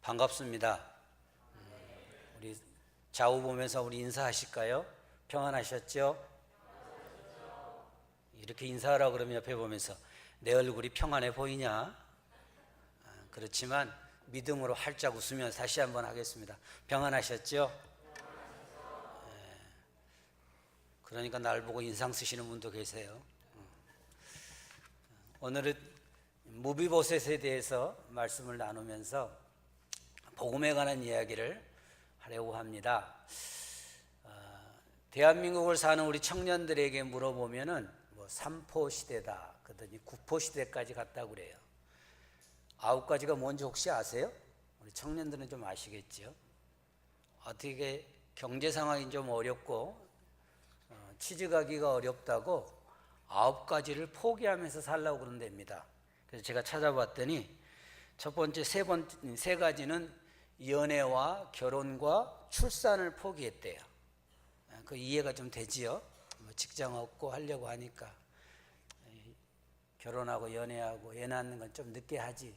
반갑습니다. 우리 좌우 보면서 우리 인사하실까요? 평안하셨죠? 이렇게 인사하라고 그러면 옆에 보면서 내 얼굴이 평안해 보이냐? 그렇지만 믿음으로 활짝 웃으면서 다시 한번 하겠습니다. 평안하셨죠? 그러니까 날 보고 인상 쓰시는 분도 계세요. 오늘은 무비보셋에 대해서 말씀을 나누면서 복음에 관한 이야기를 하려고 합니다. 대한민국을 사는 우리 청년들에게 물어보면은 삼포 시대다, 그러더니 구포 시대까지 갔다고 그래요. 9가지가 뭔지 혹시 아세요? 우리 청년들은 좀 아시겠죠? 어떻게 경제 상황이 좀 어렵고 취직하기가 어렵다고 9가지를 포기하면서 살라고 그런답니다. 그래서 제가 찾아봤더니 첫 번째 세 가지는 연애와 결혼과 출산을 포기했대요. 그 이해가 좀 되지요? 직장 얻고 하려고 하니까 결혼하고 연애하고 애 낳는 건 좀 늦게 하지.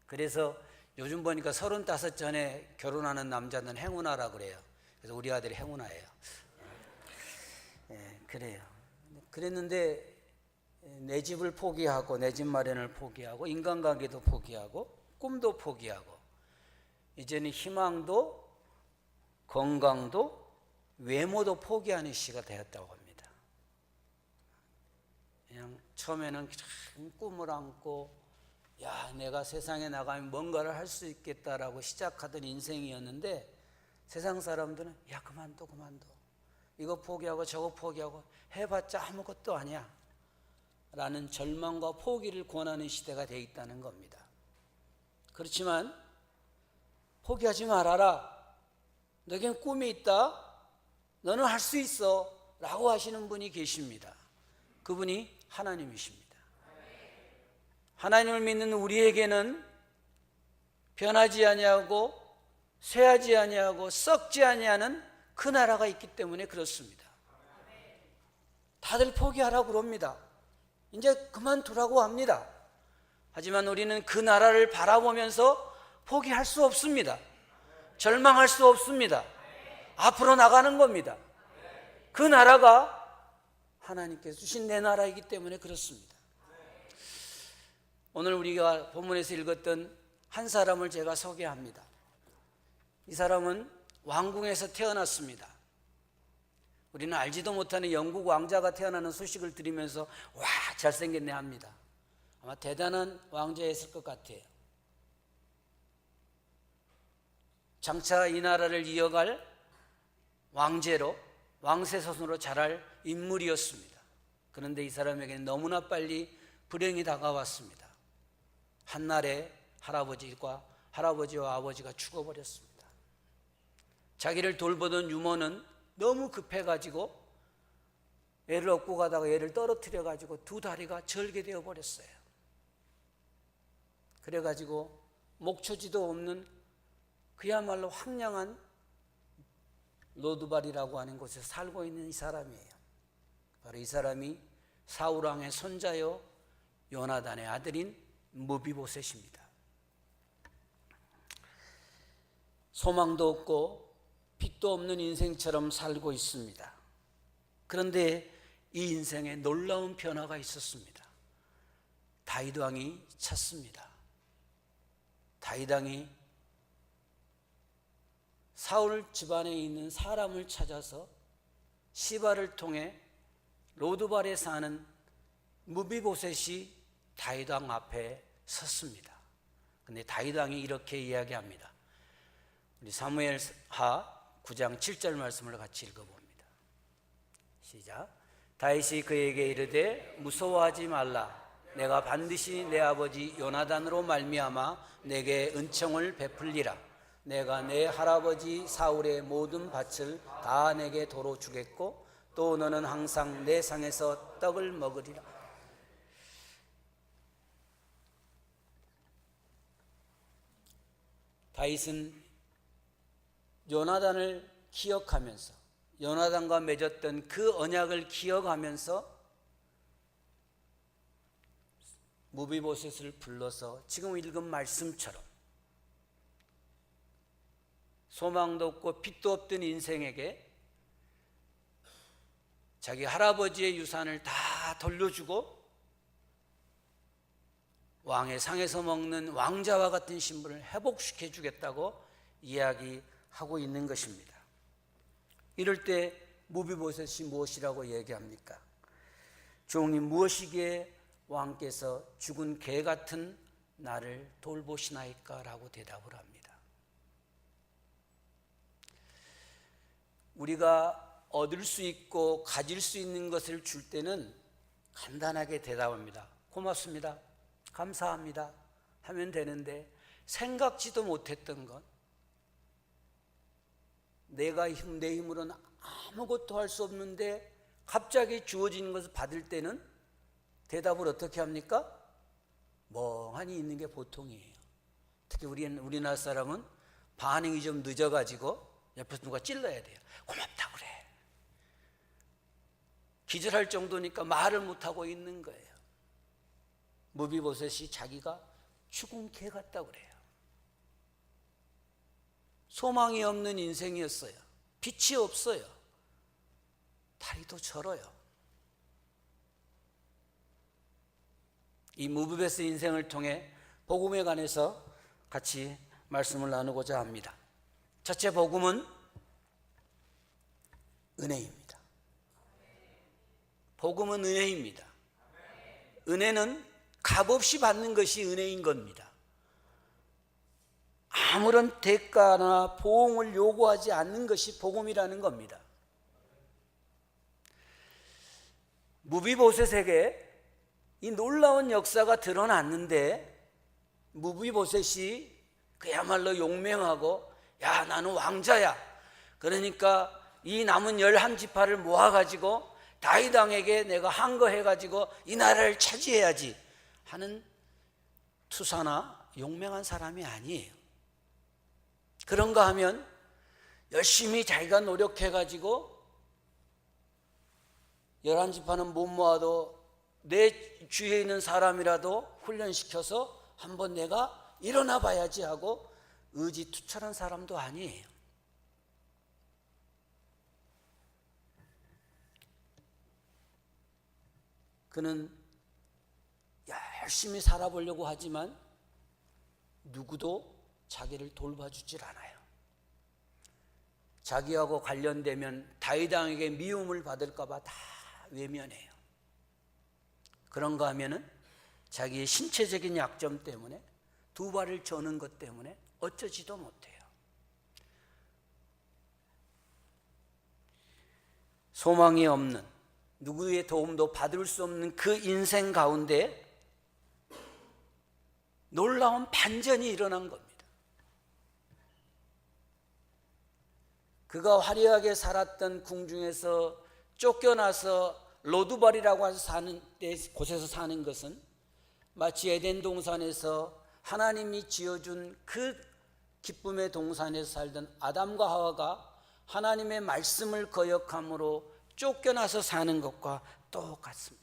그래서 요즘 보니까 35 전에 결혼하는 남자는 행운아라 그래요. 그래서 우리 아들이 행운아예요. 그래요. 그랬는데 내 집을 포기하고 내 집 마련을 포기하고 인간관계도 포기하고 꿈도 포기하고 이제는 희망도 건강도 외모도 포기하는 시기가 되었다고 합니다. 그냥 처음에는 큰 꿈을 안고 내가 세상에 나가면 뭔가를 할 수 있겠다라고 시작하던 인생이었는데 세상 사람들은 그만둬 이거 포기하고 저거 포기하고 해봤자 아무것도 아니야 라는 절망과 포기를 권하는 시대가 되어 있다는 겁니다. 그렇지만 포기하지 말아라, 너겐 꿈이 있다, 너는 할 수 있어 라고 하시는 분이 계십니다. 그분이 하나님이십니다. 하나님을 믿는 우리에게는 변하지 아니하고 쇠하지 아니하고 썩지 아니하는 그 나라가 있기 때문에 그렇습니다. 다들 포기하라고 그럽니다. 이제 그만두라고 합니다. 하지만 우리는 그 나라를 바라보면서 포기할 수 없습니다. 절망할 수 없습니다. 앞으로 나가는 겁니다. 그 나라가 하나님께서 주신 내 나라이기 때문에 그렇습니다. 오늘 우리가 본문에서 읽었던 한 사람을 제가 소개합니다. 이 사람은 왕궁에서 태어났습니다. 우리는 알지도 못하는 영국 왕자가 태어나는 소식을 들으면서 와, 잘생겼네 합니다. 아마 대단한 왕자였을 것 같아요. 장차 이 나라를 이어갈 왕제로 왕세손으로 자랄 인물이었습니다. 그런데 이 사람에게는 너무나 빨리 불행이 다가왔습니다. 한날에 할아버지와 아버지가 죽어버렸습니다. 자기를 돌보던 유모는 너무 급해가지고 애를 업고 가다가 애를 떨어뜨려가지고 두 다리가 절개되어 버렸어요. 그래가지고 목초지도 없는 그야말로 황량한 로드발이라고 하는 곳에 살고 있는 이 사람이에요. 바로 이 사람이 사울왕의 손자요 요나단의 아들인 무비보셋입니다. 소망도 없고 빛도 없는 인생처럼 살고 있습니다. 그런데 이 인생에 놀라운 변화가 있었습니다. 다윗 왕이 찾습니다. 다윗 왕이 사울 집안에 있는 사람을 찾아서 시바를 통해 로드발에 사는 무비보셋이 다윗 왕 앞에 섰습니다. 그런데 다윗 왕이 이렇게 이야기합니다. 우리 사무엘하 9장 7절 말씀을 같이 읽어봅니다. 시작. 다윗이 그에게 이르되 무서워하지 말라. 내가 반드시 내 아버지 요나단으로 말미암아 내게 은총을 베풀리라. 내가 내 할아버지 사울의 모든 밭을 다 내게 도로 주겠고 또 너는 항상 내 상에서 떡을 먹으리라. 다윗은 요나단을 기억하면서 요나단과 맺었던 그 언약을 기억하면서 무비보셋을 불러서 지금 읽은 말씀처럼 소망도 없고 빛도 없던 인생에게 자기 할아버지의 유산을 다 돌려주고 왕의 상에서 먹는 왕자와 같은 신분을 회복시켜 주겠다고 이야기하고 있는 것입니다. 이럴 때 무비보셋이 무엇이라고 얘기합니까? 종이 무엇이기에 왕께서 죽은 개 같은 나를 돌보시나이까? 라고 대답을 합니다. 우리가 얻을 수 있고 가질 수 있는 것을 줄 때는 간단하게 대답합니다. 고맙습니다. 감사합니다. 하면 되는데 생각지도 못했던 것, 내가 내 힘으로는 아무것도 할 수 없는데 갑자기 주어지는 것을 받을 때는 대답을 어떻게 합니까? 멍하니 있는 게 보통이에요. 특히 우리나라 사람은 반응이 좀 늦어가지고 옆에서 누가 찔러야 돼요. 고맙다고 그래. 기절할 정도니까 말을 못하고 있는 거예요. 무비보셋이 자기가 죽은 개 같다고 그래요. 소망이 없는 인생이었어요. 빛이 없어요. 다리도 절어요. 이 무비보셋 인생을 통해 복음에 관해서 같이 말씀을 나누고자 합니다. 첫째 복음은 은혜입니다. 복음은 은혜입니다. 은혜는 값없이 받는 것이 은혜인 겁니다. 아무런 대가나 보응을 요구하지 않는 것이 복음이라는 겁니다. 무비보셋에게 이 놀라운 역사가 드러났는데 무비보셋이 그야말로 용맹하고 야 나는 왕자야, 그러니까 이 남은 11지파를 모아가지고 다윗 왕에게 내가 항거해가지고 이 나라를 차지해야지 하는 투사나 용맹한 사람이 아니에요. 그런가 하면 열심히 자기가 노력해가지고 11지파는 못 모아도 내 주위에 있는 사람이라도 훈련시켜서 한번 내가 일어나 봐야지 하고 의지투철한 사람도 아니에요. 그는 열심히 살아보려고 하지만 누구도 자기를 돌봐주질 않아요. 자기하고 관련되면 다윗 왕에게 미움을 받을까 봐 다 외면해요. 그런가 하면은 자기의 신체적인 약점 때문에 두 발을 저는 것 때문에 어쩌지도 못해요. 소망이 없는, 누구의 도움도 받을 수 없는 그 인생 가운데 놀라운 반전이 일어난 겁니다. 그가 화려하게 살았던 궁중에서 쫓겨나서 로드발이라고 사는 곳에서 사는 것은 마치 에덴 동산에서 하나님이 지어준 그 기쁨의 동산에서 살던 아담과 하와가 하나님의 말씀을 거역함으로 쫓겨나서 사는 것과 똑같습니다.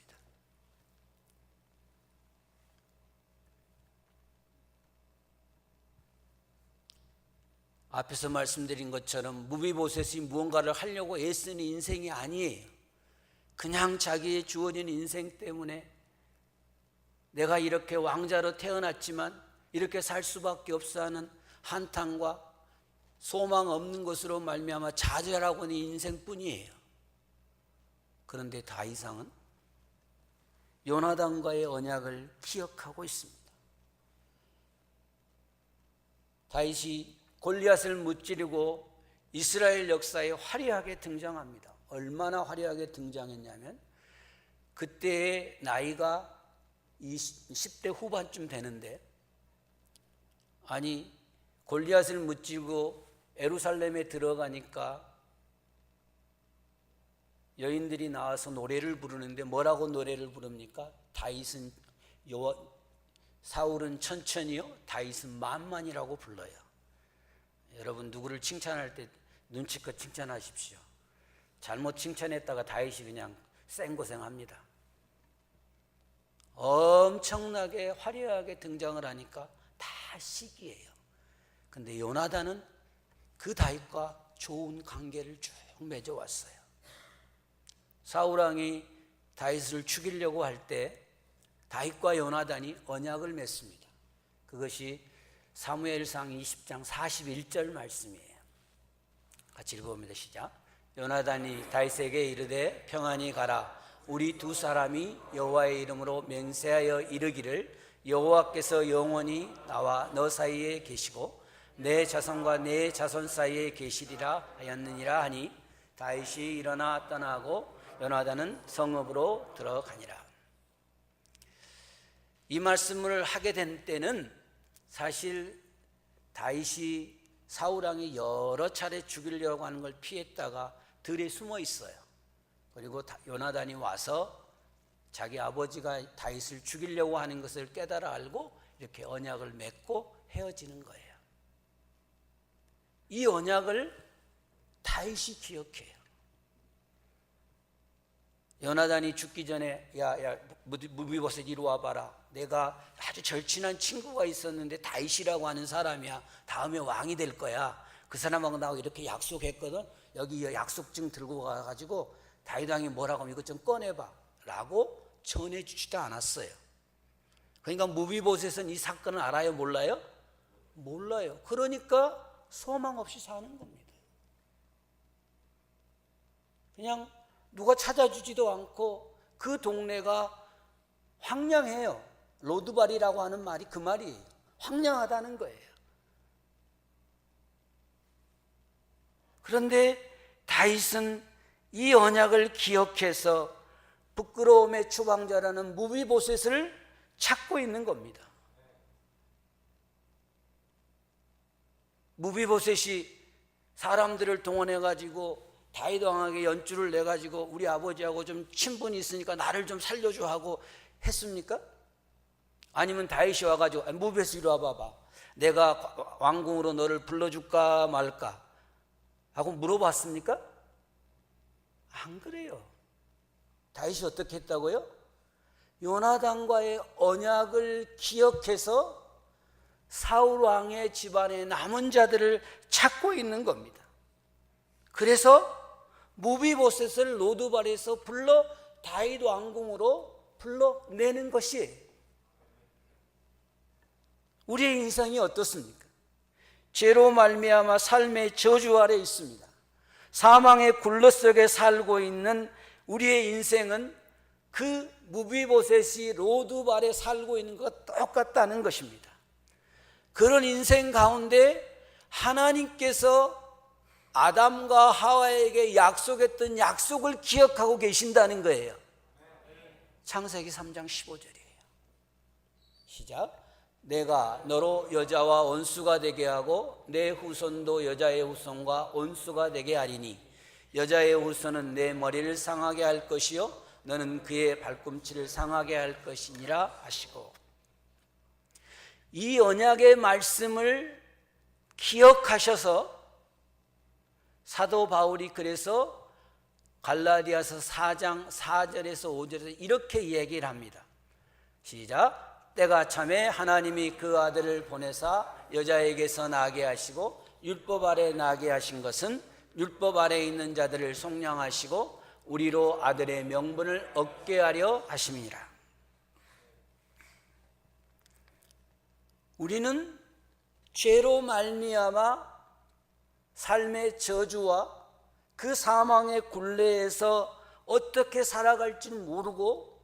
앞에서 말씀드린 것처럼 무비보셋이 무언가를 하려고 애쓰는 인생이 아니에요. 그냥 자기의 주어진 인생 때문에 내가 이렇게 왕자로 태어났지만 이렇게 살 수밖에 없어 하는 한탄과 소망 없는 것으로 말미암아 좌절하고 있는 인생뿐이에요. 그런데 다윗왕은 요나단과의 언약을 기억하고 있습니다. 다윗이 골리앗을 무찌르고 이스라엘 역사에 화려하게 등장합니다. 얼마나 화려하게 등장했냐면 그때의 나이가 10대 후반쯤 되는데, 아니 골리앗을 무찌르고 예루살렘에 들어가니까 여인들이 나와서 노래를 부르는데 뭐라고 노래를 부릅니까? 다윗은 사울은 천천히요, 다윗은 만만이라고 불러요. 여러분 누구를 칭찬할 때 눈치껏 칭찬하십시오. 잘못 칭찬했다가 다윗이 그냥 생고생합니다. 엄청나게 화려하게 등장을 하니까 다 시기예요. 근데 요나단은 그 다윗과 좋은 관계를 쭉 맺어왔어요. 사울왕이 다윗을 죽이려고 할 때 다윗과 요나단이 언약을 맺습니다. 그것이 사무엘상 20장 41절 말씀이에요. 같이 읽어봅니다. 시작. 요나단이 다윗에게 이르되 평안히 가라. 우리 두 사람이 여호와의 이름으로 맹세하여 이르기를 여호와께서 영원히 나와 너 사이에 계시고 내 자손과 내 자손 사이에 계시리라 하였느니라 하니 다윗이 일어나 떠나고 요나단은 성읍으로 들어가니라. 이 말씀을 하게 된 때는 사실 다윗이 사울왕이 여러 차례 죽이려고 하는 걸 피했다가 들에 숨어 있어요. 그리고 요나단이 와서 자기 아버지가 다윗을 죽이려고 하는 것을 깨달아 알고 이렇게 언약을 맺고 헤어지는 거예요. 이 언약을 다윗이 기억해요. 요나단이 죽기 전에 야 무비보셋 이리 와봐라. 내가 아주 절친한 친구가 있었는데 다윗이라고 하는 사람이야. 다음에 왕이 될 거야. 그 사람하고 나하고 이렇게 약속했거든. 여기 약속증 들고 가가지고 다윗 왕이 뭐라고 하면 이것 좀 꺼내봐 라고 전해주지도 않았어요. 그러니까 무비보셋은 이 사건을 알아요? 몰라요? 몰라요. 그러니까 소망 없이 사는 겁니다. 그냥 누가 찾아주지도 않고 그 동네가 황량해요. 로드발이라고 하는 말이 그 말이에요. 황량하다는 거예요. 그런데 다윗은 이 언약을 기억해서 부끄러움의 추방자라는 무비보셋을 찾고 있는 겁니다. 무비보셋이 사람들을 동원해가지고 다윗 왕에게 연주를 내가지고 우리 아버지하고 좀 친분이 있으니까 나를 좀 살려줘 하고 했습니까? 아니면 다윗이 와가지고 무비보셋 이리 와봐봐. 내가 왕궁으로 너를 불러줄까 말까 하고 물어봤습니까? 안 그래요. 다윗이 어떻게 했다고요? 요나단과의 언약을 기억해서 사울 왕의 집안의 남은 자들을 찾고 있는 겁니다. 그래서 무비보셋을 로드발에서 불러 다윗 왕궁으로 불러내는 것이에요. 우리의 인생이 어떻습니까? 죄로 말미암아 삶의 저주 아래 있습니다. 사망의 굴러 속에 살고 있는 우리의 인생은 그 무비보셋이 로드발에 살고 있는 것과 똑같다는 것입니다. 그런 인생 가운데 하나님께서 아담과 하와에게 약속했던 약속을 기억하고 계신다는 거예요. 창세기 3장 15절이에요. 시작. 내가 너로 여자와 원수가 되게 하고 내 후손도 여자의 후손과 원수가 되게 하리니 여자의 후손은 내 머리를 상하게 할 것이요 너는 그의 발꿈치를 상하게 할 것이니라 하시고, 이 언약의 말씀을 기억하셔서 사도 바울이 그래서 갈라디아서 4장 4절에서 5절에서 이렇게 얘기를 합니다. 시작. 때가 참에 하나님이 그 아들을 보내사 여자에게서 나게 하시고 율법 아래 나게 하신 것은 율법 아래 있는 자들을 속량하시고 우리로 아들의 명분을 얻게 하려 하심이니라. 우리는 죄로 말미암아 삶의 저주와 그 사망의 굴레에서 어떻게 살아갈지 모르고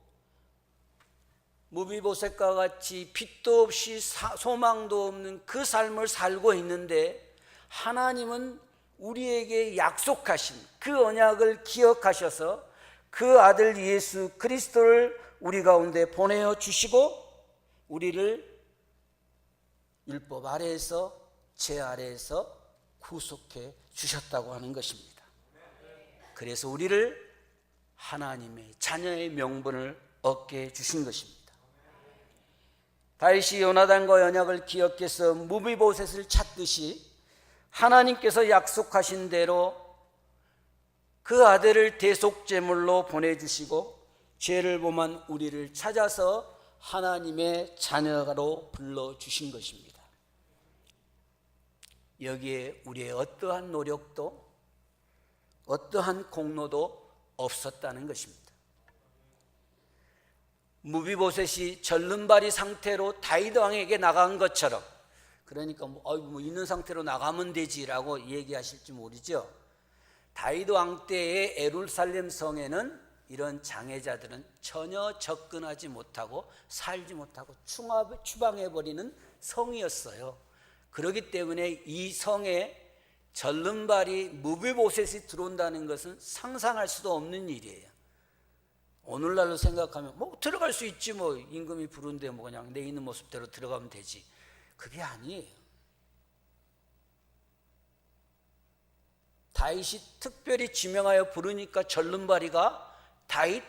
무비보셋과 같이 빛도 없이 소망도 없는 그 삶을 살고 있는데, 하나님은 우리에게 약속하신 그 언약을 기억하셔서 그 아들 예수 그리스도를 우리 가운데 보내어 주시고 우리를 율법 아래에서 죄 아래에서 구속해 주셨다고 하는 것입니다. 그래서 우리를 하나님의 자녀의 명분을 얻게 해 주신 것입니다. 다윗이 요나단과 언약을 기억해서 무비보셋을 찾듯이 하나님께서 약속하신 대로 그 아들을 대속제물로 보내주시고 죄를 범한 우리를 찾아서 하나님의 자녀로 불러주신 것입니다. 여기에 우리의 어떠한 노력도 어떠한 공로도 없었다는 것입니다. 무비보셋이 절름발이 상태로 다윗 왕에게 나간 것처럼, 그러니까 뭐 있는 상태로 나가면 되지라고 얘기하실지 모르죠. 다윗 왕 때의 예루살렘 성에는 이런 장애자들은 전혀 접근하지 못하고 살지 못하고 추방해버리는 성이었어요. 그렇기 때문에 이 성에 절름발이 무비보셋이 들어온다는 것은 상상할 수도 없는 일이에요. 오늘날로 생각하면 뭐 들어갈 수 있지, 뭐 임금이 부른데 뭐 그냥 내 있는 모습대로 들어가면 되지. 그게 아니에요. 다윗이 특별히 지명하여 부르니까 절름발이가 다윗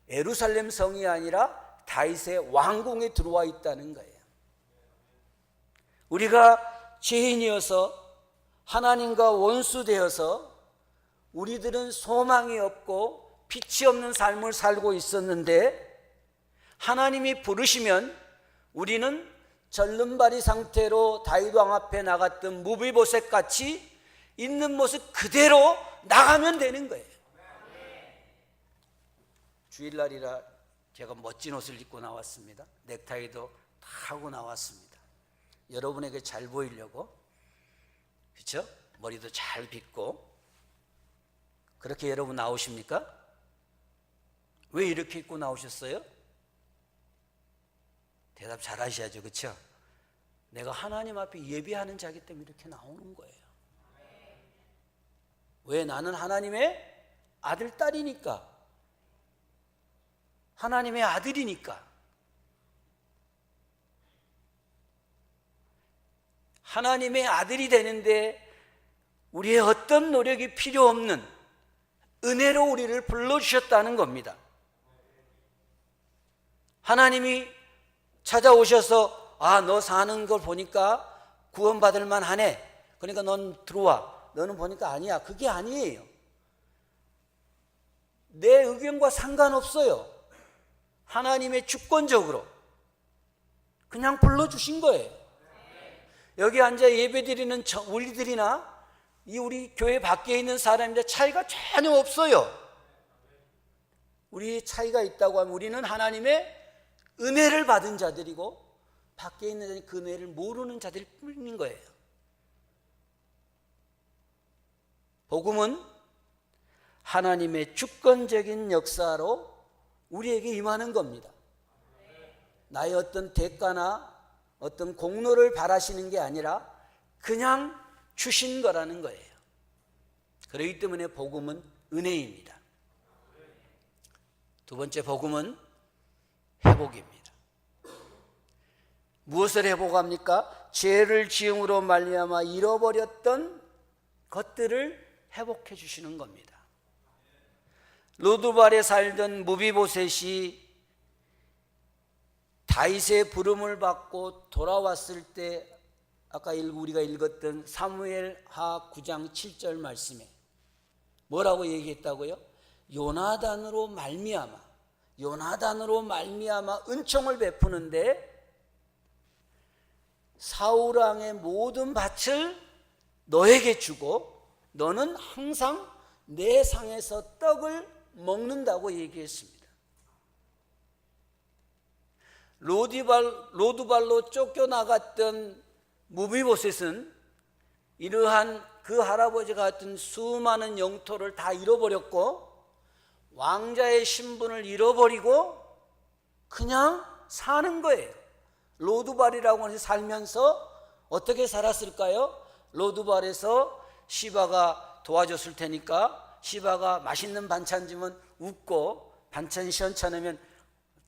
예루살렘 성이 아니라 다윗의 왕궁에 들어와 있다는 거예요. 우리가 죄인이어서 하나님과 원수되어서 우리들은 소망이 없고 빛이 없는 삶을 살고 있었는데, 하나님이 부르시면 우리는 절름발이 상태로 다윗 왕 앞에 나갔던 무비보셋 같이 있는 모습 그대로 나가면 되는 거예요. 주일날이라 제가 멋진 옷을 입고 나왔습니다. 넥타이도 다 하고 나왔습니다. 여러분에게 잘 보이려고, 그렇죠? 머리도 잘 빗고. 그렇게 여러분 나오십니까? 왜 이렇게 입고 나오셨어요? 대답 잘 하셔야죠, 그렇죠? 내가 하나님 앞에 예배하는 자기 때문에 이렇게 나오는 거예요. 왜? 나는 하나님의 아들, 딸이니까, 하나님의 아들이니까. 하나님의 아들이 되는데 우리의 어떤 노력이 필요 없는 은혜로 우리를 불러주셨다는 겁니다. 하나님이 찾아오셔서 너 사는 걸 보니까 구원받을 만하네, 그러니까 넌 들어와. 너는 보니까 아니야. 그게 아니에요. 내 의견과 상관없어요. 하나님의 주권적으로 그냥 불러주신 거예요. 여기 앉아 예배드리는 우리들이나 우리 교회 밖에 있는 사람인데 차이가 전혀 없어요. 우리 차이가 있다고 하면 우리는 하나님의 은혜를 받은 자들이고 밖에 있는 자들이 그 은혜를 모르는 자들일 뿐인 거예요. 복음은 하나님의 주권적인 역사로 우리에게 임하는 겁니다. 나의 어떤 대가나 어떤 공로를 바라시는 게 아니라 그냥 주신 거라는 거예요. 그렇기 때문에 복음은 은혜입니다. 두 번째, 복음은 회복입니다. 무엇을 회복합니까? 죄를 지음으로 말미암아 잃어버렸던 것들을 회복해 주시는 겁니다. 로드발에 살던 무비보셋이 다윗의 부름을 받고 돌아왔을 때, 아까 우리가 읽었던 사무엘하 9장 7절 말씀에 뭐라고 얘기했다고요? 요나단으로 말미암아 은총을 베푸는데 사울 왕의 모든 밭을 너에게 주고 너는 항상 내 상에서 떡을 먹는다고 얘기했습니다. 로드발로 쫓겨나갔던 무비보셋은 이러한 그 할아버지가 같은 수많은 영토를 다 잃어버렸고 왕자의 신분을 잃어버리고 그냥 사는 거예요. 로드발이라고 해서 살면서 어떻게 살았을까요? 로드발에서 시바가 도와줬을 테니까 시바가 맛있는 반찬 주면 웃고 반찬 시원찮으면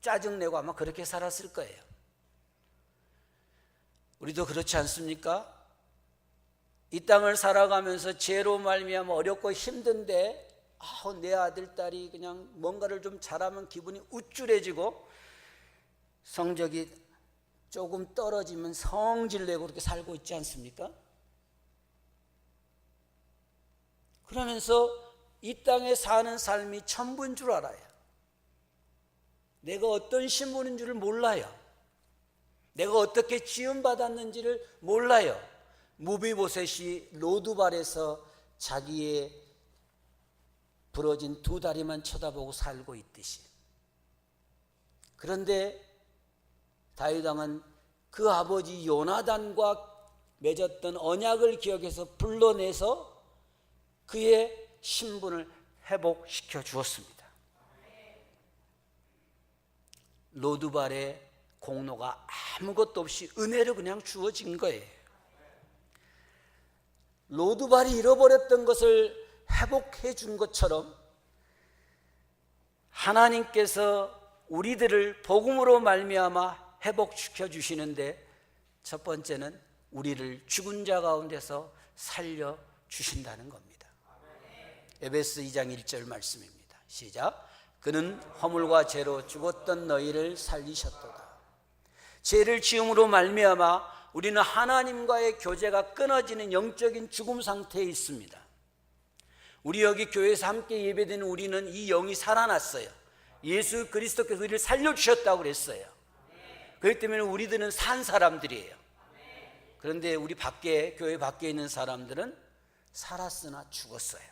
짜증내고 아마 그렇게 살았을 거예요. 우리도 그렇지 않습니까? 이 땅을 살아가면서 죄로 말미암아 어렵고 힘든데 내 아들, 딸이 그냥 뭔가를 좀 잘하면 기분이 우쭐해지고 성적이 조금 떨어지면 성질내고 그렇게 살고 있지 않습니까? 그러면서 이 땅에 사는 삶이 전부인 줄 알아요. 내가 어떤 신분인 줄을 몰라요. 내가 어떻게 지음받았는지를 몰라요. 무비보셋이 로두발에서 자기의 부러진 두 다리만 쳐다보고 살고 있듯이, 그런데 다윗 왕은 그 아버지 요나단과 맺었던 언약을 기억해서 불러내서 그의 신분을 회복시켜 주었습니다. 로두발의 공로가 아무것도 없이 은혜로 그냥 주어진 거예요. 로두발이 잃어버렸던 것을 회복해 준 것처럼 하나님께서 우리들을 복음으로 말미암아 회복시켜 주시는데, 첫 번째는 우리를 죽은 자 가운데서 살려 주신다는 겁니다. 에베소 2장 1절 말씀입니다. 시작. 그는 허물과 죄로 죽었던 너희를 살리셨도다. 죄를 지음으로 말미암아 우리는 하나님과의 교제가 끊어지는 영적인 죽음 상태에 있습니다. 우리 여기 교회에서 함께 예배드리는 우리는 이 영이 살아났어요. 예수 그리스도께서 우리를 살려주셨다고 그랬어요. 그렇기 때문에 우리들은 산 사람들이에요. 그런데 우리 밖에, 교회 밖에 있는 사람들은 살았으나 죽었어요.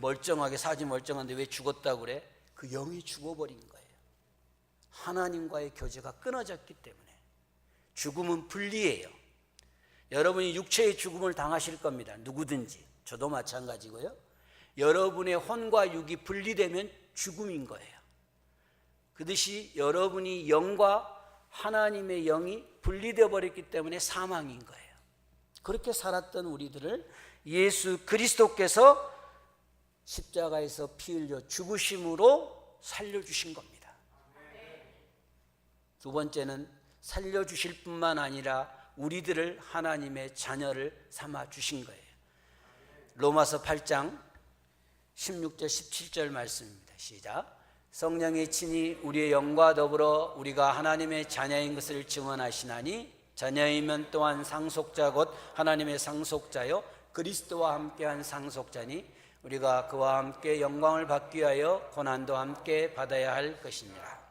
멀쩡하게 사지 멀쩡한데 왜 죽었다고 그래? 그 영이 죽어버린 거예요. 하나님과의 교제가 끊어졌기 때문에. 죽음은 분리예요. 여러분이 육체의 죽음을 당하실 겁니다. 누구든지. 저도 마찬가지고요. 여러분의 혼과 육이 분리되면 죽음인 거예요. 그것이 여러분이 영과 하나님의 영이 분리되어 버렸기 때문에 사망인 거예요. 그렇게 살았던 우리들을 예수 그리스도께서 십자가에서 피 흘려 죽으심으로 살려주신 겁니다. 두 번째는 살려주실 뿐만 아니라 우리들을 하나님의 자녀를 삼아 주신 거예요. 로마서 8장 16절 17절 말씀입니다. 시작. 성령이 친히 우리의 영과 더불어 우리가 하나님의 자녀인 것을 증언하시나니, 자녀이면 또한 상속자 곧 하나님의 상속자요 그리스도와 함께한 상속자니, 우리가 그와 함께 영광을 받기 위하여 고난도 함께 받아야 할 것이니라.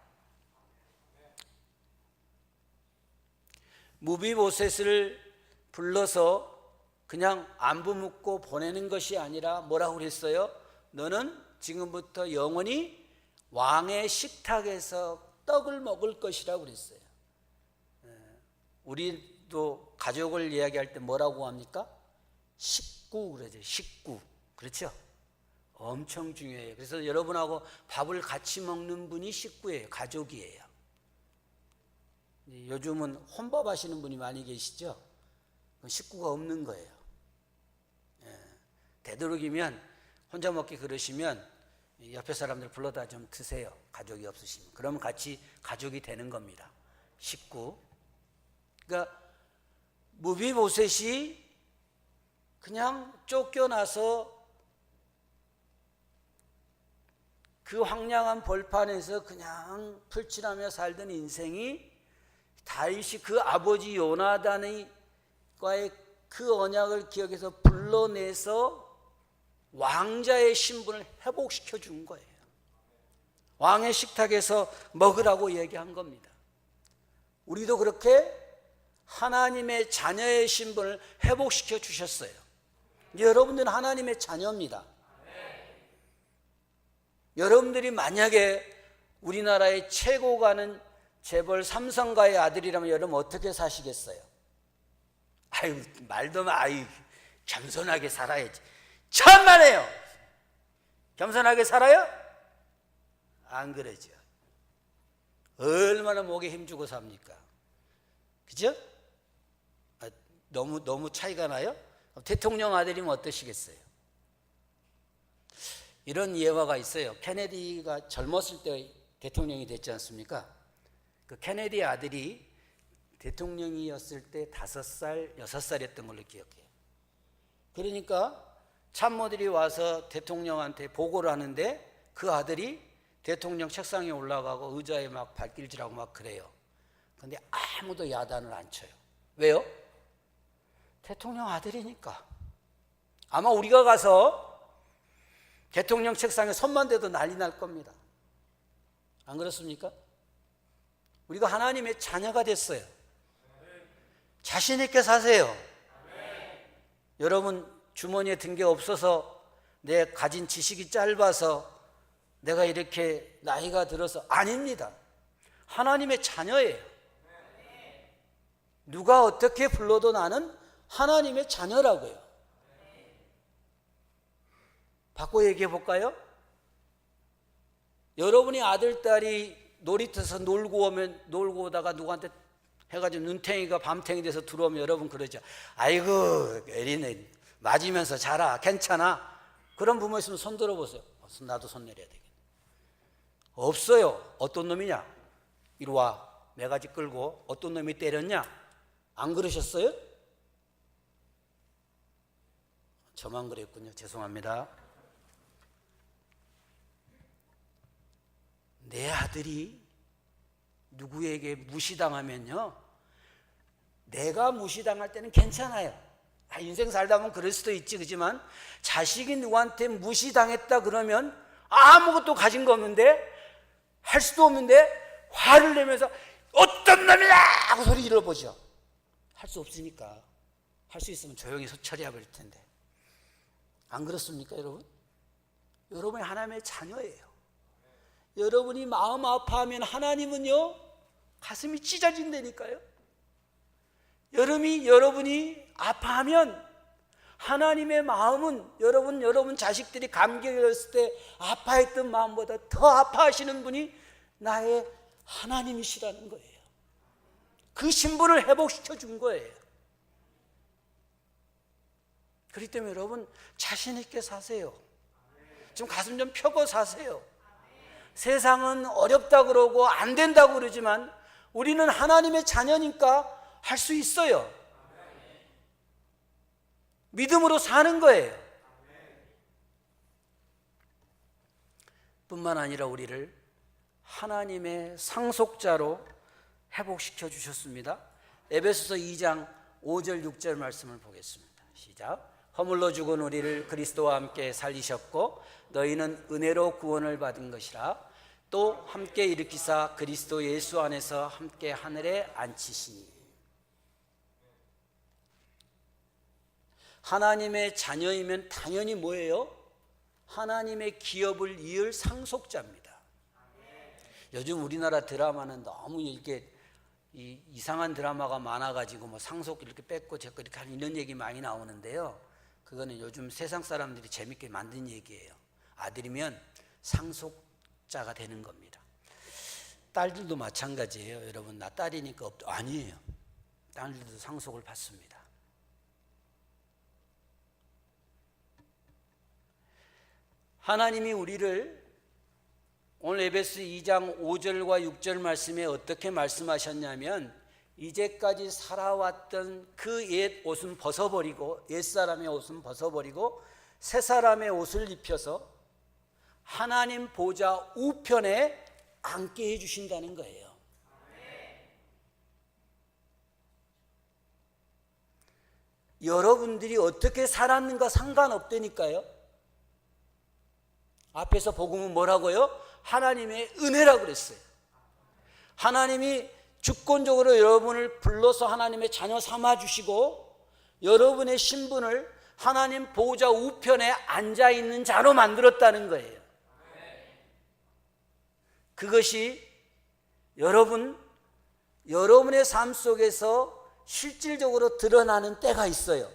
무비보셋을 불러서 그냥 안부 묻고 보내는 것이 아니라 뭐라고 그랬어요? 너는 지금부터 영원히 왕의 식탁에서 떡을 먹을 것이라고 그랬어요. 우리도 가족을 이야기할 때 뭐라고 합니까? 식구 그러죠. 식구. 그렇죠? 엄청 중요해요. 그래서 여러분하고 밥을 같이 먹는 분이 식구예요. 가족이에요. 요즘은 혼밥 하시는 분이 많이 계시죠? 식구가 없는 거예요. 되도록이면 혼자 먹기 그러시면 옆에 사람들 불러다 좀 드세요. 가족이 없으시면. 그러면 같이 가족이 되는 겁니다. 식구. 그러니까 무비보셋이 그냥 쫓겨나서 그 황량한 벌판에서 그냥 풀칠하며 살던 인생이 다윗이 그 아버지 요나단과의 그 언약을 기억해서 불러내서 왕자의 신분을 회복시켜 준 거예요. 왕의 식탁에서 먹으라고 얘기한 겁니다. 우리도 그렇게 하나님의 자녀의 신분을 회복시켜 주셨어요. 여러분들은 하나님의 자녀입니다. 여러분들이 만약에 우리나라의 최고 가는 재벌 삼성가의 아들이라면 여러분 어떻게 사시겠어요? 아유, 말도 마. 아유, 겸손하게 살아야지. 천만에요. 겸손하게 살아요? 안 그러죠. 얼마나 목에 힘주고 삽니까? 그죠? 너무 차이가 나요? 대통령 아들이면 어떠시겠어요? 이런 예화가 있어요. 케네디가 젊었을 때 대통령이 됐지 않습니까? 그 케네디 아들이 대통령이었을 때 5살, 6살이었던 걸로 기억해요. 그러니까 참모들이 와서 대통령한테 보고를 하는데 그 아들이 대통령 책상에 올라가고 의자에 막 발길질하고 막 그래요. 그런데 아무도 야단을 안 쳐요. 왜요? 대통령 아들이니까. 아마 우리가 가서 대통령 책상에 손만 대도 난리 날 겁니다. 안 그렇습니까? 우리가 하나님의 자녀가 됐어요. 자신 있게 사세요. 여러분 주머니에 든 게 없어서, 내 가진 지식이 짧아서 내가 이렇게 나이가 들어서, 아닙니다. 하나님의 자녀예요. 누가 어떻게 불러도 나는 하나님의 자녀라고요. 바꿔 얘기해 볼까요? 여러분이 아들, 딸이 놀이터에서 놀고 오다가 누구한테 해가지고 눈탱이가 밤탱이 돼서 들어오면 여러분 그러죠. 아이고 에리네 맞으면서 자라, 괜찮아. 그런 부모 있으면 손 들어보세요. 나도 손 내려야 되겠네. 없어요. 어떤 놈이냐? 이리 와. 매가지 끌고 어떤 놈이 때렸냐? 안 그러셨어요? 저만 그랬군요. 죄송합니다. 내 아들이 누구에게 무시당하면요, 내가 무시당할 때는 괜찮아요. 인생 살다 보면 그럴 수도 있지. 그렇지만 자식이 누구한테 무시당했다 그러면 아무것도 가진 거 없는데, 할 수도 없는데 화를 내면서 어떤 놈이야 하고 소리 질러보죠. 할 수 없으니까. 할 수 있으면 조용히 처리해 버릴 텐데. 안 그렇습니까 여러분? 여러분이 하나님의 자녀예요. 여러분이 마음 아파하면 하나님은요 가슴이 찢어진다니까요. 여러분이 아파하면 하나님의 마음은 여러분 자식들이 감기에 걸렸을 때 아파했던 마음보다 더 아파하시는 분이 나의 하나님이시라는 거예요. 그 신분을 회복시켜 준 거예요. 그렇기 때문에 여러분 자신 있게 사세요. 좀 가슴 좀 펴고 사세요. 세상은 어렵다 그러고 안 된다고 그러지만 우리는 하나님의 자녀니까 할 수 있어요. 믿음으로 사는 거예요. 뿐만 아니라 우리를 하나님의 상속자로 회복시켜 주셨습니다. 에베소서 2장 5절 6절 말씀을 보겠습니다. 시작. 허물로 죽은 우리를 그리스도와 함께 살리셨고 너희는 은혜로 구원을 받은 것이라. 또 함께 일으키사 그리스도 예수 안에서 함께 하늘에 앉히시니. 하나님의 자녀이면 당연히 뭐예요? 하나님의 기업을 이을 상속자입니다. 요즘 우리나라 드라마는 너무 이렇게 이상한 드라마가 많아가지고 뭐 상속 이렇게 뺏고 제거 이렇게 하는 이런 얘기 많이 나오는데요. 그거는 요즘 세상 사람들이 재밌게 만든 얘기예요. 아들이면 상속자가 되는 겁니다. 딸들도 마찬가지예요. 여러분 나 딸이니까 아니에요. 딸들도 상속을 받습니다. 하나님이 우리를 오늘 에베소 2장 5절과 6절 말씀에 어떻게 말씀하셨냐면, 이제까지 살아왔던 그 옛 옷은 벗어버리고, 옛사람의 옷은 벗어버리고 새 사람의 옷을 입혀서 하나님 보좌 우편에 앉게 해주신다는 거예요. 여러분들이 어떻게 살았는가 상관없다니까요. 앞에서 복음은 뭐라고요? 하나님의 은혜라고 그랬어요. 하나님이 주권적으로 여러분을 불러서 하나님의 자녀 삼아주시고 여러분의 신분을 하나님 보호자 우편에 앉아있는 자로 만들었다는 거예요. 그것이 여러분의 삶 속에서 실질적으로 드러나는 때가 있어요.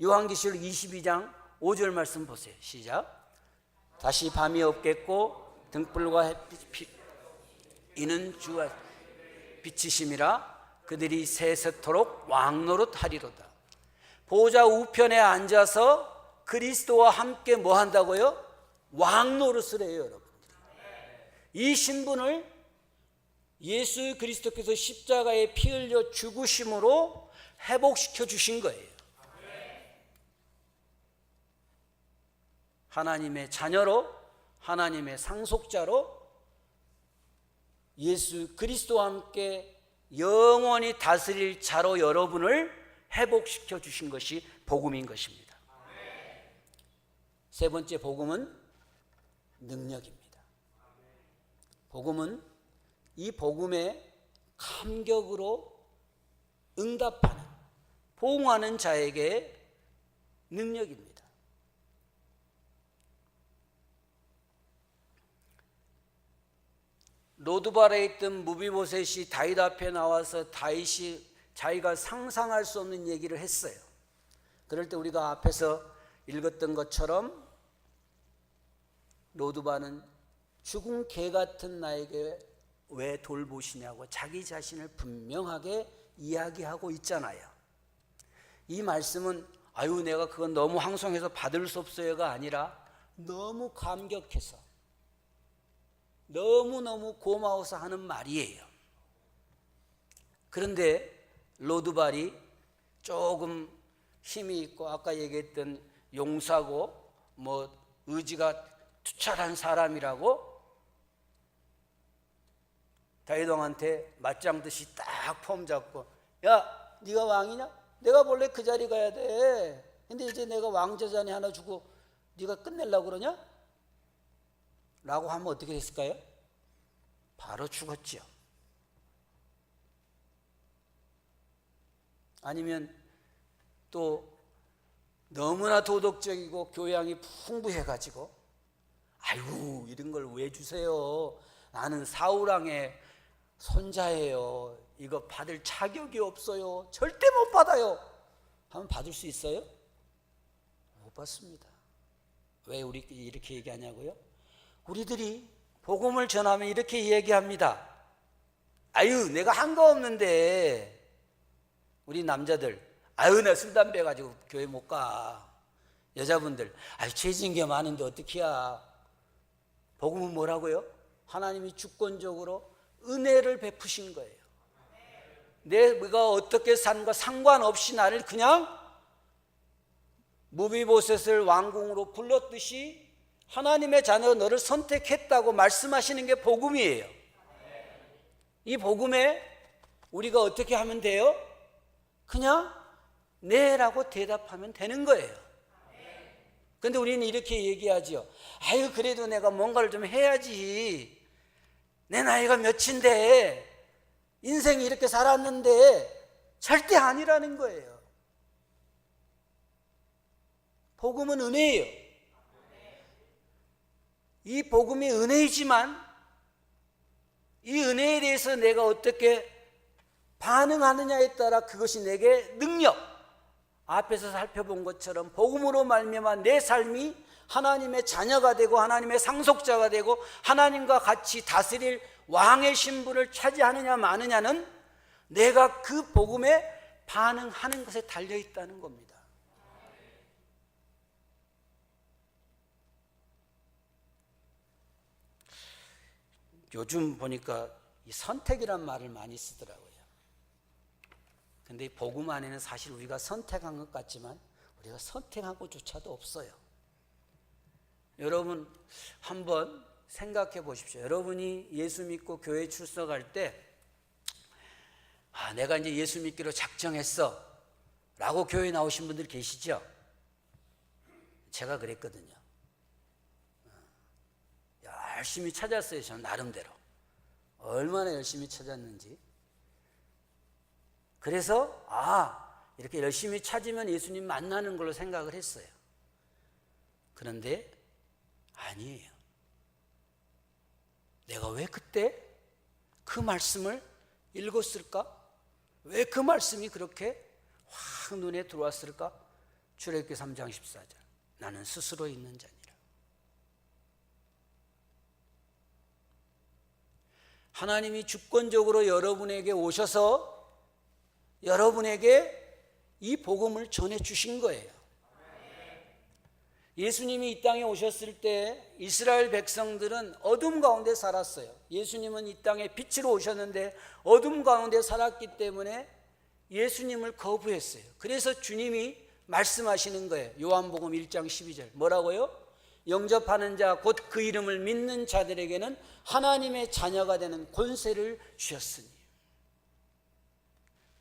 요한계시록 22장 5절 말씀 보세요. 시작. 다시 밤이 없겠고 등불과 햇빛 이는 주가 빛이심이라 그들이 세세토록 왕노릇하리로다. 보호자 우편에 앉아서 그리스도와 함께 뭐 한다고요? 왕노릇을 해요. 여러분들이 이 신분을 예수 그리스도께서 십자가에 피 흘려 죽으심으로 회복시켜 주신 거예요. 하나님의 자녀로, 하나님의 상속자로 예수 그리스도와 함께 영원히 다스릴 자로 여러분을 회복시켜 주신 것이 복음인 것입니다. 세 번째 복음은 능력입니다. 복음은 이 복음의 감격으로 응답하는, 보응하는 자에게 능력입니다. 로드발에 있던 무비보셋이 다윗 앞에 나와서 다윗이 자기가 상상할 수 없는 얘기를 했어요. 그럴 때 우리가 앞에서 읽었던 것처럼 로드발은 죽은 개 같은 나에게 왜 돌보시냐고 자기 자신을 분명하게 이야기하고 있잖아요. 이 말씀은 아유 내가 그건 너무 황송해서 받을 수 없어요가 아니라 너무 감격해서 너무너무 고마워서 하는 말이에요. 그런데 로드발이 조금 힘이 있고 아까 얘기했던 용사고 의지가 투철한 사람이라고 다윗 왕한테 맞짱 듯이 딱 폼 잡고, 야 네가 왕이냐? 내가 원래 그 자리 가야 돼. 근데 이제 내가 왕자 잔이 하나 주고 네가 끝내려고 그러냐? 라고 하면 어떻게 됐을까요? 바로 죽었죠. 아니면 또 너무나 도덕적이고 교양이 풍부해가지고 아이고 이런 걸 왜 주세요? 나는 사울왕의 손자예요. 이거 받을 자격이 없어요. 절대 못 받아요. 하면 받을 수 있어요? 못 받습니다. 왜 우리끼리 이렇게 얘기하냐고요? 우리들이 복음을 전하면 이렇게 얘기합니다. 아유 내가 한 거 없는데. 우리 남자들 아유 나 술 담배 가지고 교회 못 가. 여자분들 아유 죄 지은 게 많은데 어떡해야. 복음은 뭐라고요? 하나님이 주권적으로 은혜를 베푸신 거예요. 내가 어떻게 산과 상관없이 나를 그냥 무비보셋을 왕궁으로 불렀듯이 하나님의 자녀 너를 선택했다고 말씀하시는 게 복음이에요. 이 복음에 우리가 어떻게 하면 돼요? 그냥 네라고 대답하면 되는 거예요. 그런데 우리는 이렇게 얘기하죠. 아유 그래도 내가 뭔가를 좀 해야지. 내 나이가 몇인데 인생이 이렇게 살았는데. 절대 아니라는 거예요. 복음은 은혜예요. 이 복음이 은혜이지만 이 은혜에 대해서 내가 어떻게 반응하느냐에 따라 그것이 내게 능력, 앞에서 살펴본 것처럼 복음으로 말미암아 내 삶이 하나님의 자녀가 되고 하나님의 상속자가 되고 하나님과 같이 다스릴 왕의 신분을 차지하느냐 마느냐는 내가 그 복음에 반응하는 것에 달려있다는 겁니다. 요즘 보니까 이 선택이란 말을 많이 쓰더라고요. 근데 이 복음 안에는 사실 우리가 선택한 것 같지만 우리가 선택한 것조차도 없어요. 여러분 한번 생각해 보십시오. 여러분이 예수 믿고 교회 출석할 때 내가 이제 예수 믿기로 작정했어 라고 교회에 나오신 분들 계시죠? 제가 그랬거든요. 열심히 찾았어요. 저는 나름대로 얼마나 열심히 찾았는지. 그래서 이렇게 열심히 찾으면 예수님 만나는 걸로 생각을 했어요. 그런데 아니에요. 내가 왜 그때 그 말씀을 읽었을까? 왜 그 말씀이 그렇게 확 눈에 들어왔을까? 출애굽기 3장 14절 나는 스스로 있는 자니라. 하나님이 주권적으로 여러분에게 오셔서 여러분에게 이 복음을 전해주신 거예요. 예수님이 이 땅에 오셨을 때 이스라엘 백성들은 어둠 가운데 살았어요. 예수님은 이 땅에 빛으로 오셨는데 어둠 가운데 살았기 때문에 예수님을 거부했어요. 그래서 주님이 말씀하시는 거예요. 요한복음 1장 12절 뭐라고요? 영접하는 자 곧 그 이름을 믿는 자들에게는 하나님의 자녀가 되는 권세를 주셨으니.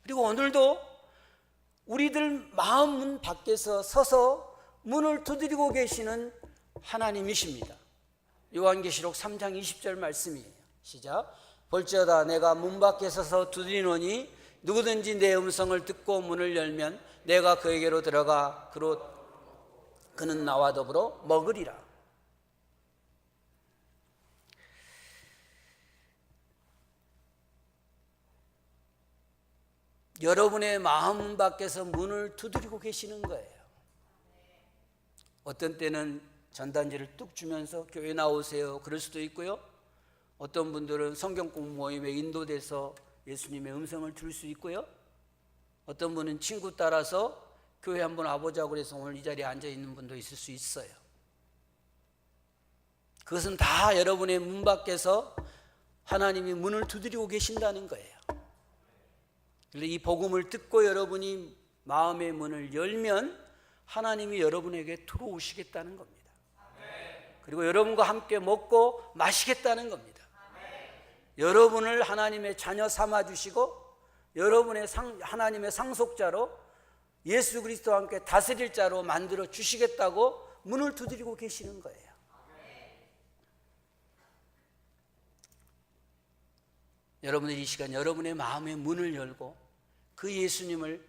그리고 오늘도 우리들 마음 문 밖에서 서서 문을 두드리고 계시는 하나님이십니다. 요한계시록 3장 20절 말씀이에요. 시작. 볼지어다 내가 문 밖에 서서 두드리노니 누구든지 내 음성을 듣고 문을 열면 내가 그에게로 들어가 그는 나와 더불어 먹으리라. 여러분의 마음 밖에서 문을 두드리고 계시는 거예요. 어떤 때는 전단지를 뚝 주면서 교회 나오세요 그럴 수도 있고요. 어떤 분들은 성경 공부 모임에 인도돼서 예수님의 음성을 들을 수 있고요. 어떤 분은 친구 따라서 교회 한번 와보자고 그래서 오늘 이 자리에 앉아 있는 분도 있을 수 있어요. 그것은 다 여러분의 문 밖에서 하나님이 문을 두드리고 계신다는 거예요. 이 복음을 듣고 여러분이 마음의 문을 열면 하나님이 여러분에게 들어오시겠다는 겁니다. 그리고 여러분과 함께 먹고 마시겠다는 겁니다. 여러분을 하나님의 자녀 삼아주시고 여러분의 하나님의 상속자로 예수 그리스도와 함께 다스릴 자로 만들어 주시겠다고 문을 두드리고 계시는 거예요. 여러분들이 이 시간 여러분의 마음의 문을 열고 그 예수님을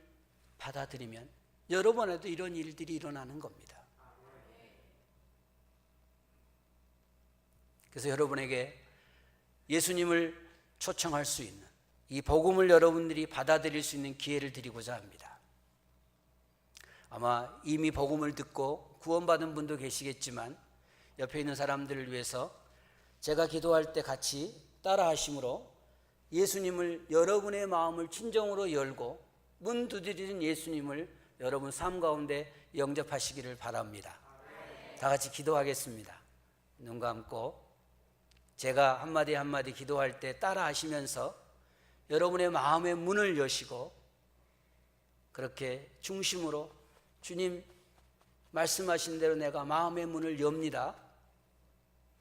받아들이면 여러분에도 이런 일들이 일어나는 겁니다. 그래서 여러분에게 예수님을 초청할 수 있는 이 복음을 여러분들이 받아들일 수 있는 기회를 드리고자 합니다. 아마 이미 복음을 듣고 구원받은 분도 계시겠지만 옆에 있는 사람들을 위해서 제가 기도할 때 같이 따라 하심으로 예수님을 여러분의 마음을 진정으로 열고 문 두드리는 예수님을 여러분 삶 가운데 영접하시기를 바랍니다. 다 같이 기도하겠습니다. 눈 감고 제가 한마디 한마디 기도할 때 따라 하시면서 여러분의 마음의 문을 여시고 그렇게 중심으로 주님 말씀하신 대로 내가 마음의 문을 엽니다.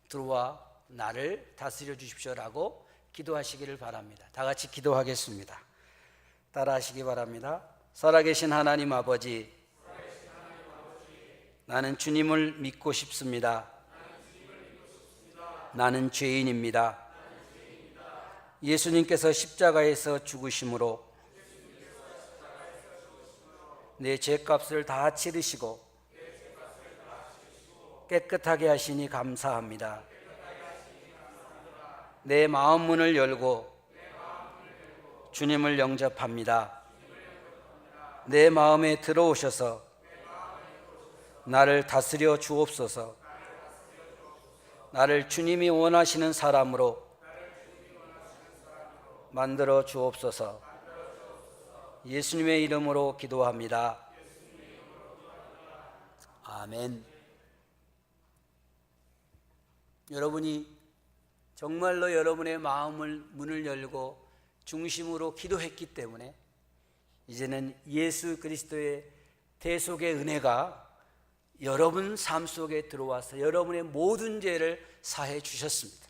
들어와 나를 다스려 주십시오라고 기도하시기를 바랍니다. 다 같이 기도하겠습니다. 따라 하시기 바랍니다. 살아계신 하나님 아버지, 나는 주님을 믿고 싶습니다. 나는 죄인입니다. 예수님께서 십자가에서 죽으심으로 내 죄값을 다 치르시고 깨끗하게 하시니 감사합니다. 내 마음 문을 열고 주님을 영접합니다. 내 마음에 들어오셔서 나를 다스려 주옵소서. 나를 주님이 원하시는 사람으로 만들어 주옵소서. 예수님의 이름으로 기도합니다. 아멘. 여러분이 정말로 여러분의 마음을 문을 열고 중심으로 기도했기 때문에 이제는 예수 그리스도의 대속의 은혜가 여러분 삶 속에 들어와서 여러분의 모든 죄를 사해 주셨습니다.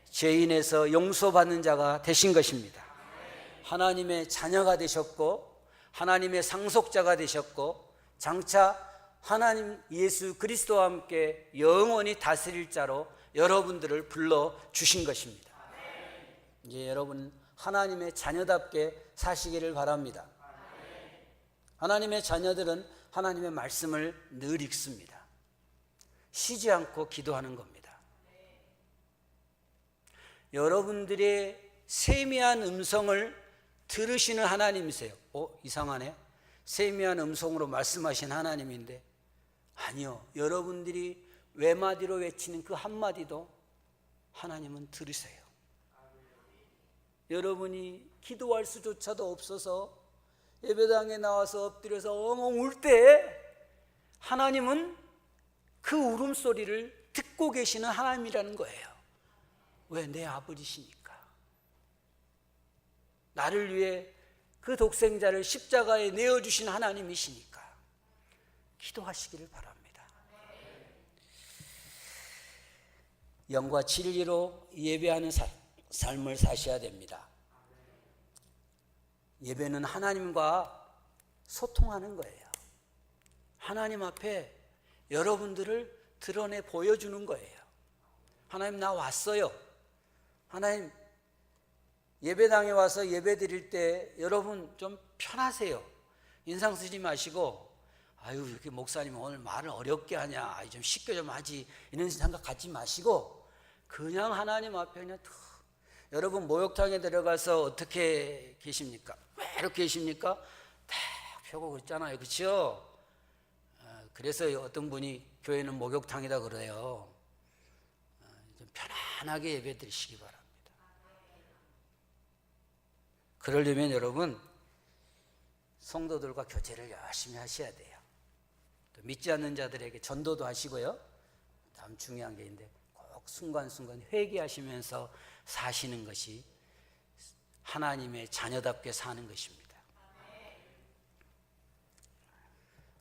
죄인에서 용서받는 자가 되신 것입니다. 하나님의 자녀가 되셨고 하나님의 상속자가 되셨고 장차 하나님 예수 그리스도와 함께 영원히 다스릴 자로 여러분들을 불러주신 것입니다. 이제 여러분 하나님의 자녀답게 사시기를 바랍니다. 하나님의 자녀들은 하나님의 말씀을 늘 읽습니다. 쉬지 않고 기도하는 겁니다. 여러분들의 세미한 음성을 들으시는 하나님이세요. 이상하네. 세미한 음성으로 말씀하신 하나님인데 아니요. 여러분들이 외마디로 외치는 그 한마디도 하나님은 들으세요. 여러분이 기도할 수조차도 없어서 예배당에 나와서 엎드려서 엉엉 울 때 하나님은 그 울음소리를 듣고 계시는 하나님이라는 거예요. 왜? 내 아버지시니까. 나를 위해 그 독생자를 십자가에 내어주신 하나님이시니까 기도하시기를 바랍니다. 영과 진리로 예배하는 삶을 사셔야 됩니다. 예배는 하나님과 소통하는 거예요. 하나님 앞에 여러분들을 드러내 보여주는 거예요. 하나님 나 왔어요. 하나님 예배당에 와서 예배 드릴 때 여러분 좀 편하세요. 인상 쓰지 마시고 아유 이렇게 목사님 오늘 말을 어렵게 하냐, 좀 쉽게 좀 하지, 이런 생각 갖지 마시고 그냥 하나님 앞에 그냥 여러분 목욕탕에 들어가서 어떻게 계십니까? 왜 이렇게 계십니까? 탁 펴고 그랬잖아요, 그렇죠? 그래서 어떤 분이 교회는 목욕탕이다 그래요. 좀 편안하게 예배 드리시기 바랍니다. 그러려면 여러분 성도들과 교제를 열심히 하셔야 돼요. 또 믿지 않는 자들에게 전도도 하시고요. 다음 중요한 게 있는데 꼭 순간순간 회개하시면서 사시는 것이 하나님의 자녀답게 사는 것입니다.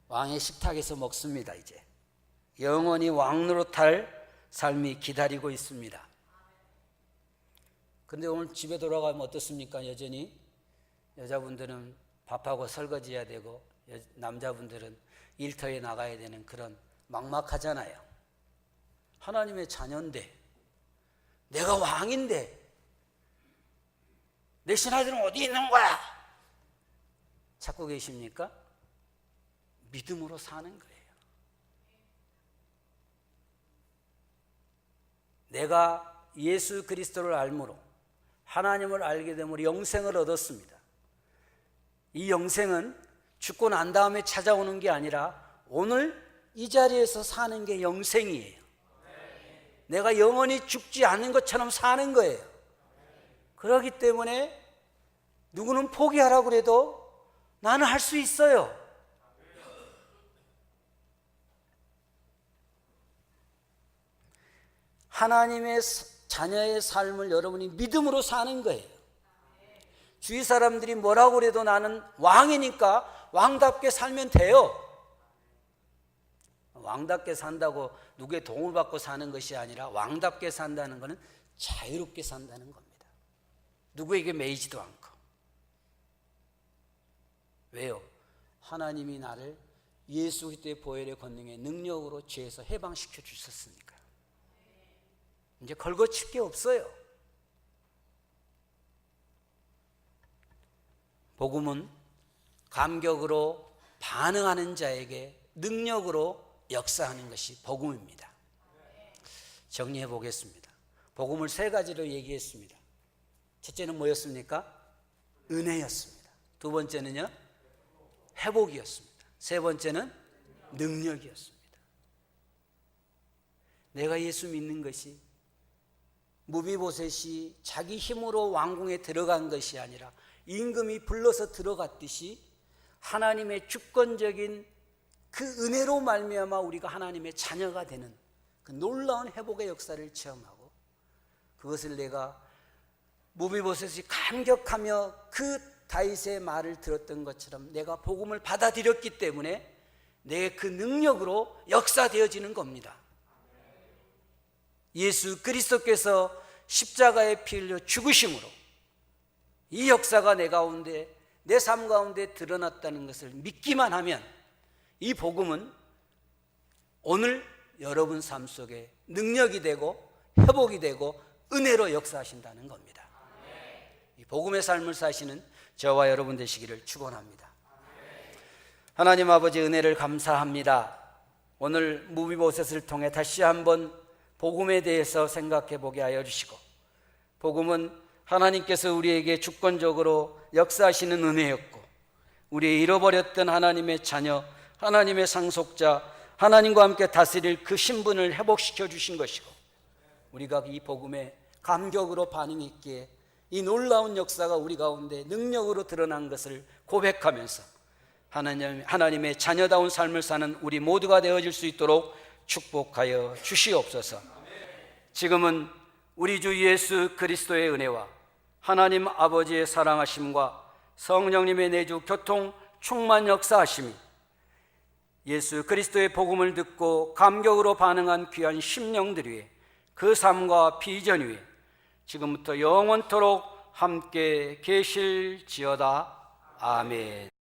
왕의 식탁에서 먹습니다. 이제 영원히 왕노릇할 삶이 기다리고 있습니다. 근데 오늘 집에 돌아가면 어떻습니까? 여전히 여자분들은 밥하고 설거지 해야 되고 남자분들은 일터에 나가야 되는 그런 막막하잖아요. 하나님의 자녀인데, 내가 왕인데 내 신하들은 어디 있는 거야? 찾고 계십니까? 믿음으로 사는 거예요. 내가 예수 그리스도를 알므로 하나님을 알게 됨으로 영생을 얻었습니다. 이 영생은 죽고 난 다음에 찾아오는 게 아니라 오늘 이 자리에서 사는 게 영생이에요. 내가 영원히 죽지 않는 것처럼 사는 거예요. 그렇기 때문에 누구는 포기하라고 그래도 나는 할 수 있어요. 하나님의 자녀의 삶을 여러분이 믿음으로 사는 거예요. 주위 사람들이 뭐라고 그래도 나는 왕이니까 왕답게 살면 돼요. 왕답게 산다고 누구의 도움을 받고 사는 것이 아니라 왕답게 산다는 것은 자유롭게 산다는 겁니다. 누구에게 매이지도 않고. 왜요? 하나님이 나를 예수 그리스도의 보혈의 권능의 능력으로 죄에서 해방시켜 주셨으니까. 이제 걸거칠 게 없어요. 복음은 감격으로 반응하는 자에게 능력으로 역사하는 것이 복음입니다. 정리해 보겠습니다. 복음을 세 가지로 얘기했습니다. 첫째는 뭐였습니까? 은혜였습니다. 두 번째는요? 회복이었습니다. 세 번째는 능력이었습니다. 내가 예수 믿는 것이 무비보셋이 자기 힘으로 왕궁에 들어간 것이 아니라 임금이 불러서 들어갔듯이 하나님의 주권적인 그 은혜로 말미암아 우리가 하나님의 자녀가 되는 그 놀라운 회복의 역사를 체험하고, 그것을 내가 무비보셋이 감격하며 그 다윗의 말을 들었던 것처럼 내가 복음을 받아들였기 때문에 내 그 능력으로 역사되어지는 겁니다. 예수 그리스도께서 십자가에 피 흘려 죽으심으로 이 역사가 내 가운데, 내 삶 가운데 드러났다는 것을 믿기만 하면 이 복음은 오늘 여러분 삶 속에 능력이 되고 회복이 되고 은혜로 역사하신다는 겁니다. 이 복음의 삶을 사시는 저와 여러분 되시기를 축원합니다. 하나님 아버지, 은혜를 감사합니다. 오늘 무비보셋을 통해 다시 한번 복음에 대해서 생각해 보게 하여 주시고, 복음은 하나님께서 우리에게 주권적으로 역사하시는 은혜였고, 우리의 잃어버렸던 하나님의 자녀, 하나님의 상속자, 하나님과 함께 다스릴 그 신분을 회복시켜 주신 것이고, 우리가 이 복음에 감격으로 반응했기에 이 놀라운 역사가 우리 가운데 능력으로 드러난 것을 고백하면서 하나님의 자녀다운 삶을 사는 우리 모두가 되어질 수 있도록 축복하여 주시옵소서. 지금은 우리 주 예수 그리스도의 은혜와 하나님 아버지의 사랑하심과 성령님의 내주 교통 충만 역사하심이 예수 그리스도의 복음을 듣고 감격으로 반응한 귀한 심령들 위에, 그 삶과 비전 위에 지금부터 영원토록 함께 계실지어다. 아멘.